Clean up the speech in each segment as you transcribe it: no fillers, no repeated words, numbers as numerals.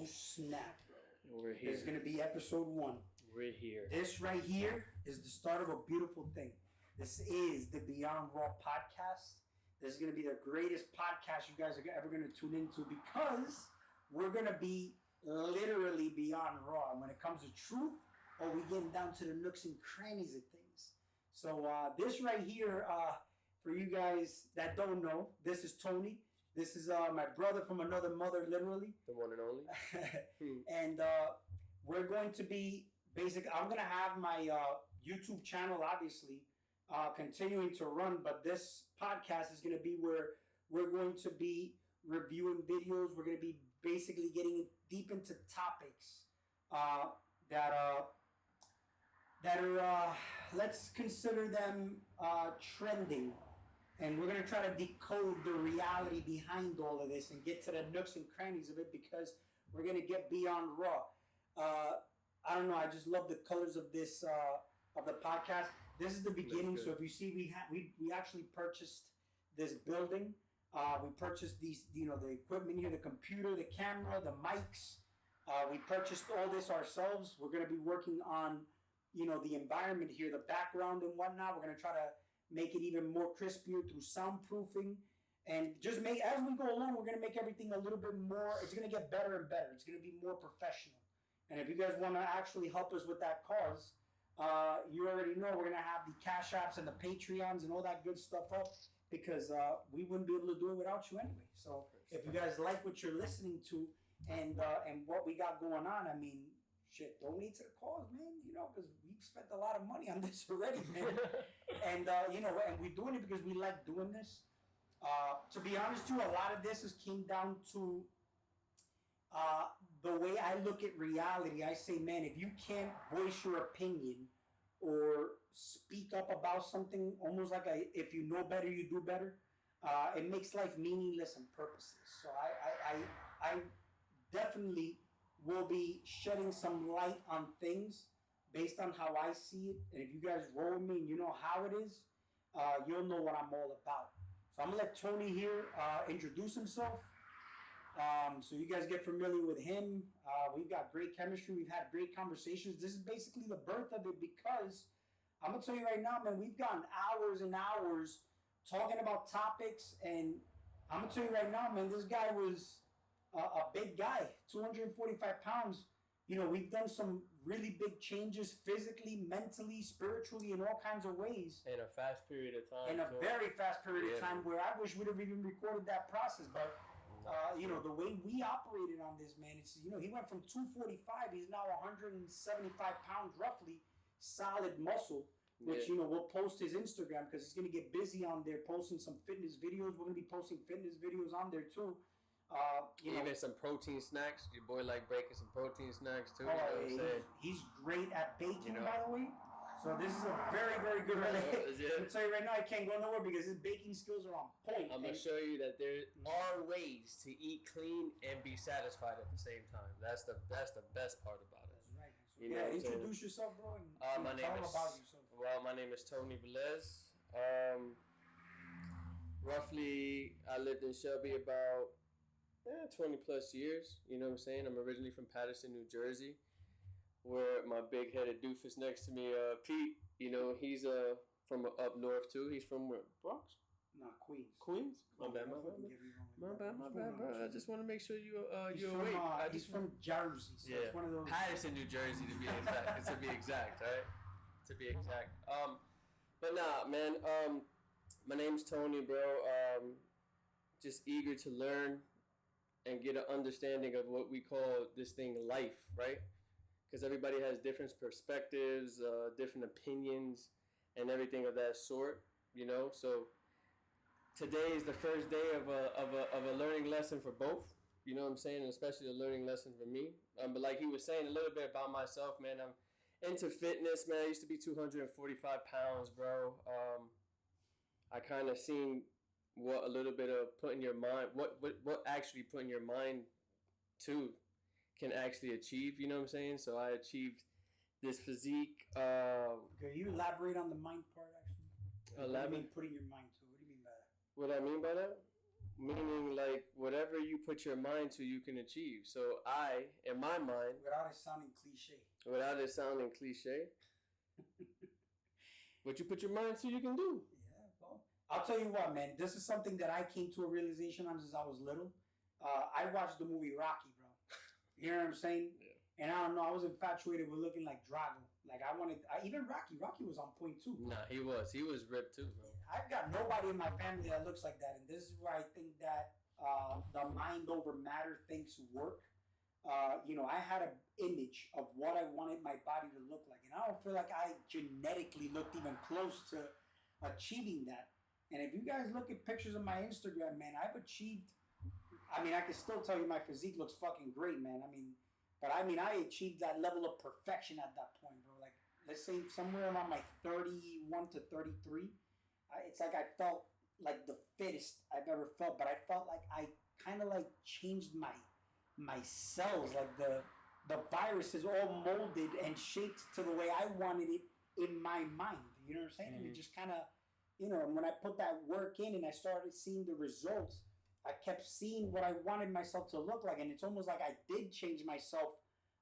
snap. We're here. It's going to be episode 1. We're here. This right here is the start of a beautiful thing. This is the Beyond Raw podcast. This is going to be the greatest podcast you guys are ever going to tune into because we're going to be literally beyond raw. And when it comes to truth, we getting down to the nooks and crannies of things. So this right here, for you guys that don't know, this is Tony. This is my brother from another mother, literally. The one and only. And we're going to be I'm going to have my YouTube channel, obviously, continuing to run. But this podcast is going to be where we're going to be reviewing videos. We're going to be basically getting deep into topics that are, let's consider them trending. And we're going to try to decode the reality behind all of this and get to the nooks and crannies of it because we're going to get beyond raw. I don't know. I just love the colors of this of the podcast. This is the beginning. So if you see, we actually purchased this building. We purchased these, the equipment here, the computer, the camera, the mics. We purchased all this ourselves. We're going to be working on, the environment here, the background and whatnot. We're going to try to make it even more crispier through soundproofing. And just as we go along, we're going to make everything a little bit more, it's going to get better and better. It's going to be more professional. And if you guys want to actually help us with that cause, you already know we're going to have the Cash Apps and the Patreons and all that good stuff up because we wouldn't be able to do it without you anyway. So if you guys like what you're listening to and what we got going on, I mean, shit, donate to the cause, man, because we've spent a lot of money on this already, man. And, and we're doing it because we like doing this. To be honest, too, a lot of this came down to the way I look at reality. I say, man, if you can't voice your opinion or speak up about something, almost like if you know better, you do better, it makes life meaningless and purposeless. So I definitely will be shedding some light on things based on how I see it. And if you guys roll with me and you know how it is, you'll know what I'm all about. So I'm going to let Tony here introduce himself. So you guys get familiar with him. We've got great chemistry. We've had great conversations. This is basically the birth of it because I'm going to tell you right now, man, we've gotten hours and hours talking about topics. And I'm going to tell you right now, man, this guy was a big guy, 245 pounds. We've done some really big changes physically, mentally, spiritually, in all kinds of ways. In a fast period of time. In a very fast period of time where I wish we'd have even recorded that process. But, the way we operated on this, man, it's, he went from 245, he's now 175 pounds roughly, solid muscle, which, we'll post his Instagram because he's going to get busy on there posting some fitness videos. We're going to be posting fitness videos on there too. Even some protein snacks. Your boy like breaking some protein snacks too. He's great at baking, by the way. So this is a very, very good relationship. I'll tell you right now, I can't go nowhere because his baking skills are on point. I'm going to show you that there are ways to eat clean and be satisfied at the same time. That's the best part about it. That's right. So, introduce yourself, bro, and tell them about yourself. Well, my name is Tony Velez. Roughly, I lived in Shelby about 20 plus years. You know what I'm saying? I'm originally from Paterson, New Jersey, where my big headed doofus next to me, Pete, he's from up north too. He's from where? Bronx? No, Queens. Queens? My bad, bro. I just want to make sure you're awake. He's from Jersey, so it's one of those. Paterson, New Jersey, to be exact. Right? To be exact. But nah, man. My name's Tony, bro. Just eager to learn and get an understanding of what we call this thing life, right? Because everybody has different perspectives, different opinions, and everything of that sort, So today is the first day of a learning lesson for both, you know what I'm saying, and especially a learning lesson for me. But like he was saying a little bit about myself, man, I'm into fitness, man. I used to be 245 pounds, bro. I kind of seen what a little bit of putting your mind, what actually putting your mind to can actually achieve, you know what I'm saying? So I achieved this physique. Can you elaborate on the mind part, actually? What do you mean putting your mind to? What do you mean by that? What I mean by that? meaning like whatever you put your mind to, you can achieve. So I, in my mind, Without it sounding cliche. without it sounding cliche, what you put your mind to, you can do. Yeah, well, I'll tell you what, man. This is something that I came to a realization on since I was little. I watched the movie Rocky, bro. You know what I'm saying? Yeah. And I don't know, I was infatuated with looking like Drago. Like even Rocky was on point too. Nah, he was ripped too, bro. I've got nobody in my family that looks like that, and this is where I think that the mind over matter things work. I had an image of what I wanted my body to look like, and I don't feel like I genetically looked even close to achieving that. And if you guys look at pictures of my Instagram, man, I've achieved. I mean, I can still tell you my physique looks fucking great, man. I achieved that level of perfection at that point, bro. Like, let's say somewhere around my 31 to 33, it's like I felt like the fittest I've ever felt, but I felt like I kind of like changed my cells, like the virus is all molded and shaped to the way I wanted it in my mind. You know what I'm saying? Mm-hmm. And it just kind of, and when I put that work in and I started seeing the results, I kept seeing what I wanted myself to look like, and it's almost like I did change myself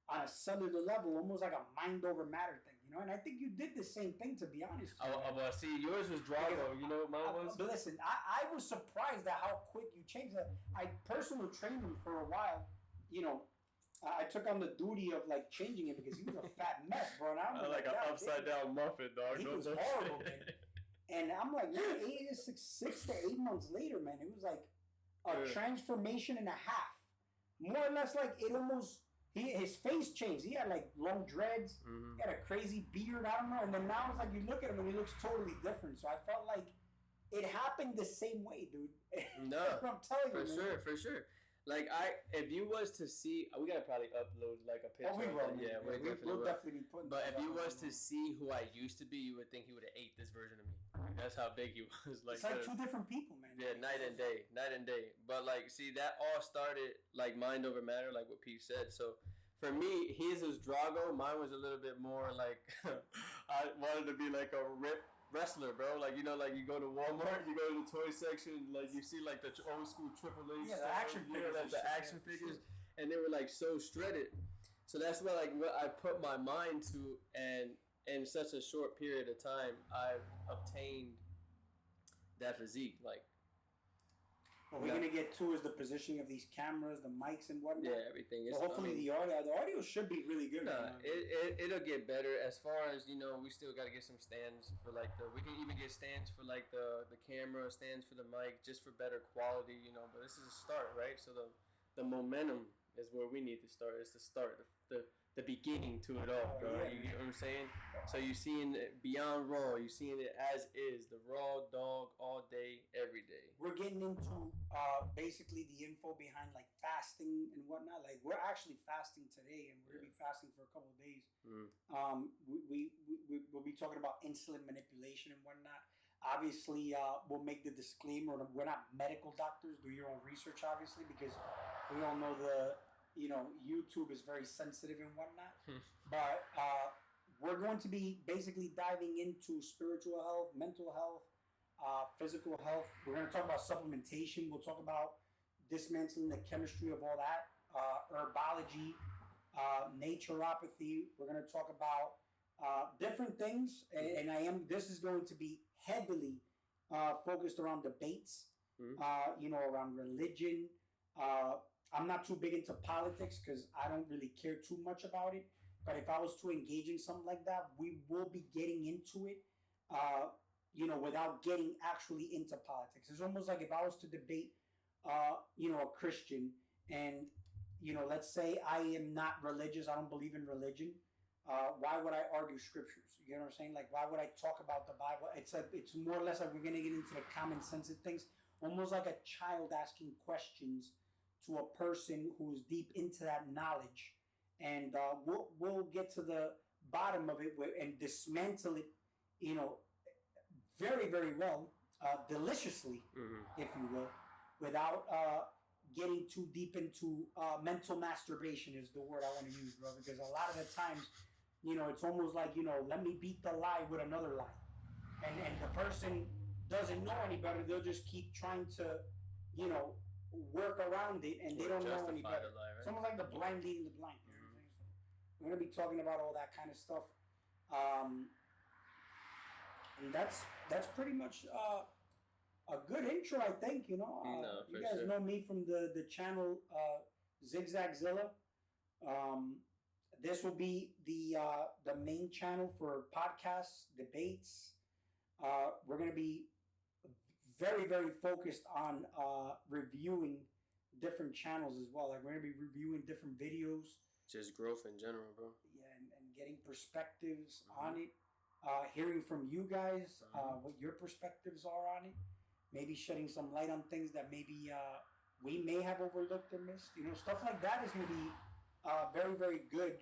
on a cellular level, almost like a mind over matter thing, And I think you did the same thing, to be honest. Well, see, yours was Drago. You know what mine was? But listen, I was surprised at how quick you changed that. I personally trained him for a while. I took on the duty of like changing him because he was a fat mess, bro. And I was like an upside down muffin, dog. He was horrible, man. And I'm like, man, 6 to 8 months later, man, it was like a transformation and a half. More or less, like it almost. His face changed. He had like long dreads. Mm-hmm. He had a crazy beard. I don't know. And then now it's like you look at him and he looks totally different. So I felt like it happened the same way, dude. No, I'm telling you, for sure. Like if you was to see, we gotta probably upload like a picture. Oh, we will. Yeah, we'll definitely be putting. But if you was to see who I used to be, you would think he would have ate this version of me. That's how big he was. Like it's like two different people, man. Yeah, night and day. But like, see, that all started like mind over matter, like what Pete said. So for me, his was Drago. Mine was a little bit more like I wanted to be like a ripped wrestler, bro. Like, like you go to Walmart, you go to the toy section, like you see like the old school Triple H. Yeah, the action figures. Like the action figures, and they were like so shredded. So that's what I put my mind to, and in such a short period of time, I've obtained that physique. Like, what we're gonna get to is the positioning of these cameras, the mics, and whatnot. Yeah, everything. So hopefully the audio should be really good. It'll get better. As far as we still gotta get some stands for like we can even get stands for like the camera, stands for the mic, just for better quality. But this is a start, right? So the momentum is where we need to start. It's the start, the beginning to it all, bro. Yeah, you get what I'm saying? So you're seeing it beyond raw. You're seeing it as is, the raw dog all day, every day. We're getting into basically the info behind like fasting and whatnot. Like we're actually fasting today, and we're gonna be fasting for a couple of days. We'll be talking about insulin manipulation and whatnot. Obviously, we'll make the disclaimer: we're not medical doctors. Do your own research, obviously, because we all know YouTube is very sensitive and whatnot. But we're going to be basically diving into spiritual health, mental health, physical health. We're going to talk about supplementation. We'll talk about dismantling the chemistry of all that, herbology, naturopathy. We're going to talk about different things, and this is going to be heavily focused around debates, around religion. I'm not too big into politics because I don't really care too much about it. But if I was to engage in something like that, we will be getting into it, without getting actually into politics. It's almost like if I was to debate, a Christian, and, let's say I am not religious, I don't believe in religion. Why would I argue scriptures? You know what I'm saying? Like, why would I talk about the Bible? It's more or less like we're going to get into the common sense of things, almost like a child asking questions to a person who's deep into that knowledge, and we'll get to the bottom of it and dismantle it, very, very well, deliciously, if you will, without getting too deep into mental masturbation is the word I want to use, bro. Because a lot of the times, it's almost like let me beat the lie with another lie, and the person doesn't know any better. They'll just keep trying to you know, work around it and they don't know any Justify better. the lie, right? It's almost like the blind leading the blind. You know what I'm saying? So we're gonna be talking about all that kind of stuff, and that's pretty much a good intro, I think. You know, No, you for guys sure. know me from the channel Zigzagzilla. This will be the main channel for podcasts, debates. We're gonna be very very focused on reviewing different channels as well. Like we're gonna be reviewing different videos, Just growth in general, bro. yeah, and getting perspectives Mhm. on it. Hearing from you guys Mhm. what your perspectives are on it. Maybe shedding some light on things that maybe we may have overlooked or missed. You know, stuff like that is gonna be very very good.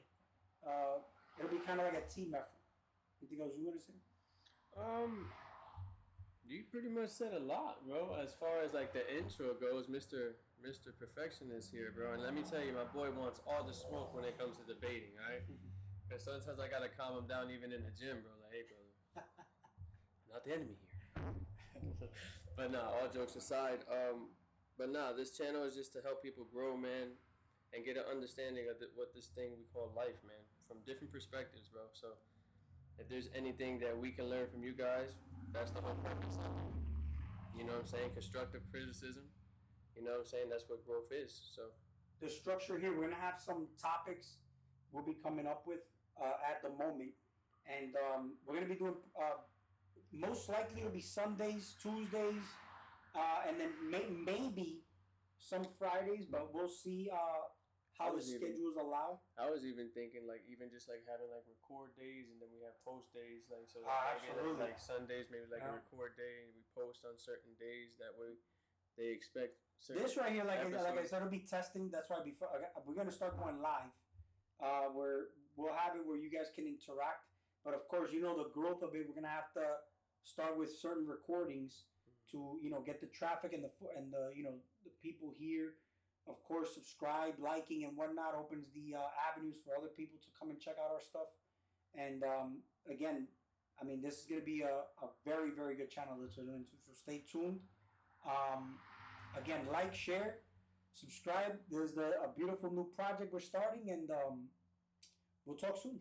It'll be kind of like a team effort. Anything else you want to say? Um, you pretty much said a lot, bro. As far as like the intro goes, Mr. Perfectionist here, bro. And let me tell you, my boy wants all the smoke when it comes to debating, all right? Because sometimes I gotta calm him down even in the gym, bro. Like, hey, brother, not the enemy here. But nah, all jokes aside, but nah, this channel is just to help people grow, man, and get an understanding of what this thing we call life, man, from different perspectives, bro. So if there's anything that we can learn from you guys, that's the whole purpose of it. You know what I'm saying? Constructive criticism. You know what I'm saying? That's what growth is. So The structure here, we're gonna have some topics we'll be coming up with at the moment, and we're gonna be doing. Most likely, it'll be Sundays, Tuesdays, and then maybe some Fridays, but we'll see I how the was even- schedules allow. I was even thinking like even just like having like record days and then we have post days like so maybe Absolutely. like Sundays maybe like a Yeah. record day and we post on certain days that way they expect certain This right here, like I episodes. said, it'll be testing. That's why before we're gonna start going live, where we'll have it where you guys can interact. But of course, you know the growth of it. We're gonna have to start with certain recordings to get the traffic and the the people here. Of course, subscribe, liking, and whatnot opens the avenues for other people to come and check out our stuff. And again, I mean, this is gonna be a very very good channel to tune into. So stay tuned. Again, like, share, subscribe. There's a beautiful new project we're starting, and we'll talk soon.